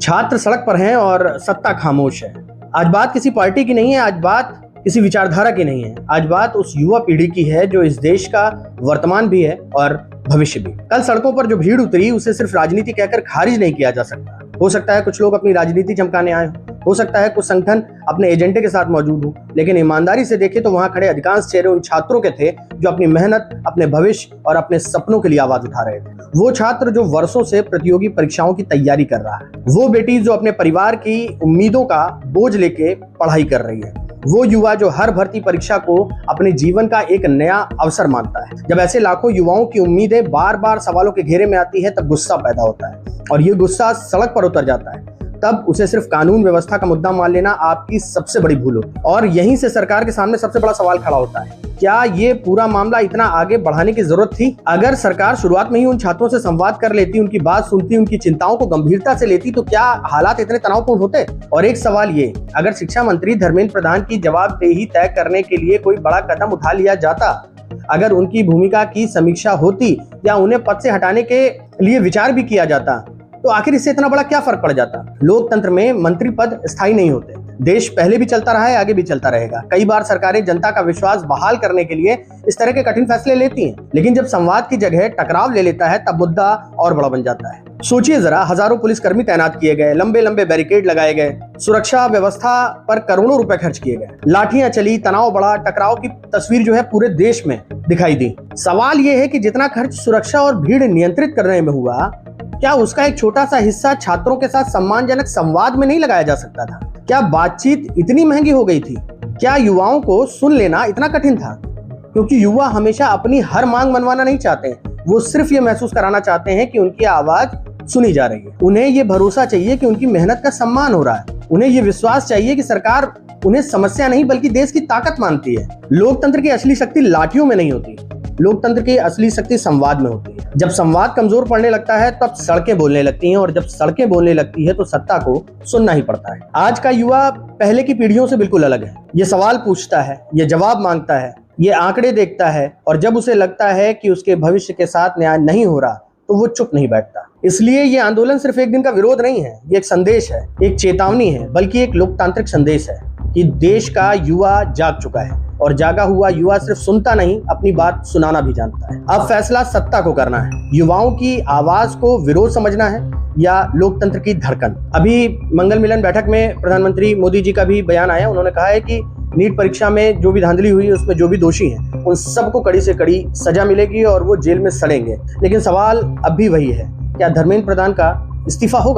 छात्र सड़क पर हैं और सत्ता खामोश है। आज बात किसी पार्टी की नहीं है, आज बात किसी विचारधारा की नहीं है, आज बात उस युवा पीढ़ी की है जो इस देश का वर्तमान भी है और भविष्य भी। कल सड़कों पर जो भीड़ उतरी उसे सिर्फ राजनीति कहकर खारिज नहीं किया जा सकता। हो सकता है कुछ लोग अपनी राजनीति चमकाने आए हो सकता है कुछ संगठन अपने एजेंडे के साथ मौजूद हो, लेकिन ईमानदारी से देखें तो वहां खड़े अधिकांश चेहरे उन छात्रों के थे जो अपनी मेहनत, अपने भविष्य और अपने सपनों के लिए आवाज उठा रहे थे। वो छात्र जो वर्षों से प्रतियोगी परीक्षाओं की तैयारी कर रहा है, वो बेटी जो अपने परिवार की उम्मीदों का बोझ लेके पढ़ाई कर रही है, वो युवा जो हर भर्ती परीक्षा को अपने जीवन का एक नया अवसर मानता है। जब ऐसे लाखों युवाओं की उम्मीदें बार बार सवालों के घेरे में आती है तब गुस्सा पैदा होता है और ये गुस्सा सड़क पर उतर जाता है। तब उसे सिर्फ कानून व्यवस्था का मुद्दा मान लेना आपकी सबसे बड़ी भूल होती है। और यहीं से सरकार के सामने सबसे बड़ा सवाल खड़ा होता है, क्या ये पूरा मामला इतना आगे बढ़ाने की जरूरत थी? अगर सरकार शुरुआत में ही उन छात्रों से संवाद कर लेती, उनकी बात सुनती, उनकी चिंताओं को गंभीरता से लेती तो क्या हालात इतने तनावपूर्ण होते? और एक सवाल ये, अगर शिक्षा मंत्री धर्मेंद्र प्रधान की जवाबदेही तय करने के लिए कोई बड़ा कदम उठा लिया जाता, अगर उनकी भूमिका की समीक्षा होती या उन्हें पद से हटाने के लिए विचार भी किया जाता, तो आखिर इससे इतना बड़ा क्या फर्क पड़ जाता? लोकतंत्र में मंत्री पद स्थायी नहीं होते। देश पहले भी चलता रहा है, आगे भी चलता रहेगा। कई बार सरकारें जनता का विश्वास बहाल करने के लिए इस तरह के कठिन फैसले लेती हैं, लेकिन जब संवाद की जगह टकराव ले लेता है तब मुद्दा और बड़ा बन जाता है। सोचिए जरा, हजारों पुलिसकर्मी तैनात किए गए, लंबे लंबे बैरिकेड लगाए गए, सुरक्षा व्यवस्था पर करोड़ों रुपए खर्च किए गए, लाठियां चली, तनाव बढ़ा, टकराव की तस्वीर जो है पूरे देश में दिखाई दी। सवाल यह है कि जितना खर्च सुरक्षा और भीड़ नियंत्रित करने में हुआ, क्या उसका एक छोटा सा हिस्सा छात्रों के साथ सम्मानजनक संवाद में नहीं लगाया जा सकता था? क्या बातचीत इतनी महंगी हो गई थी? क्या युवाओं को सुन लेना इतना कठिन था? क्योंकि युवा हमेशा अपनी हर मांग मनवाना नहीं चाहते, वो सिर्फ ये महसूस कराना चाहते हैं कि उनकी आवाज सुनी जा रही है। उन्हें ये भरोसा चाहिए कि उनकी मेहनत का सम्मान हो रहा है। उन्हें ये विश्वास चाहिए कि सरकार उन्हें समस्या नहीं बल्कि देश की ताकत मानती है। लोकतंत्र की असली शक्ति लाठियों में नहीं होती, लोकतंत्र की असली शक्ति संवाद में होती है। जब संवाद कमजोर पड़ने लगता है तब सड़कें बोलने लगती हैं, और जब सड़कें बोलने लगती है तो सत्ता को सुनना ही पड़ता है। आज का युवा पहले की पीढ़ियों से बिल्कुल अलग है। ये सवाल पूछता है, ये जवाब मांगता है, ये आंकड़े देखता है, और जब उसे लगता है कि उसके भविष्य के साथ न्याय नहीं हो रहा तो वो चुप नहीं बैठता। इसलिए ये आंदोलन सिर्फ एक दिन का विरोध नहीं है, ये एक संदेश है, एक चेतावनी है, बल्कि एक लोकतांत्रिक संदेश है कि देश का युवा जाग चुका है, और जागा हुआ युवा सिर्फ सुनता नहीं, अपनी बात सुनाना भी जानता है। अब फैसला सत्ता को करना है, युवाओं की आवाज को विरोध समझना है या लोकतंत्र की धड़कन। अभी मंगल मिलन बैठक में प्रधानमंत्री मोदी जी का भी बयान आया। उन्होंने कहा है कि नीट परीक्षा में जो भी धांधली हुई, उसमें जो भी दोषी हैं, उन सबको कड़ी से कड़ी सजा मिलेगी और वो जेल में सड़ेंगे। लेकिन सवाल अब भी वही है, क्या धर्मेंद्र प्रधान का इस्तीफा होगा?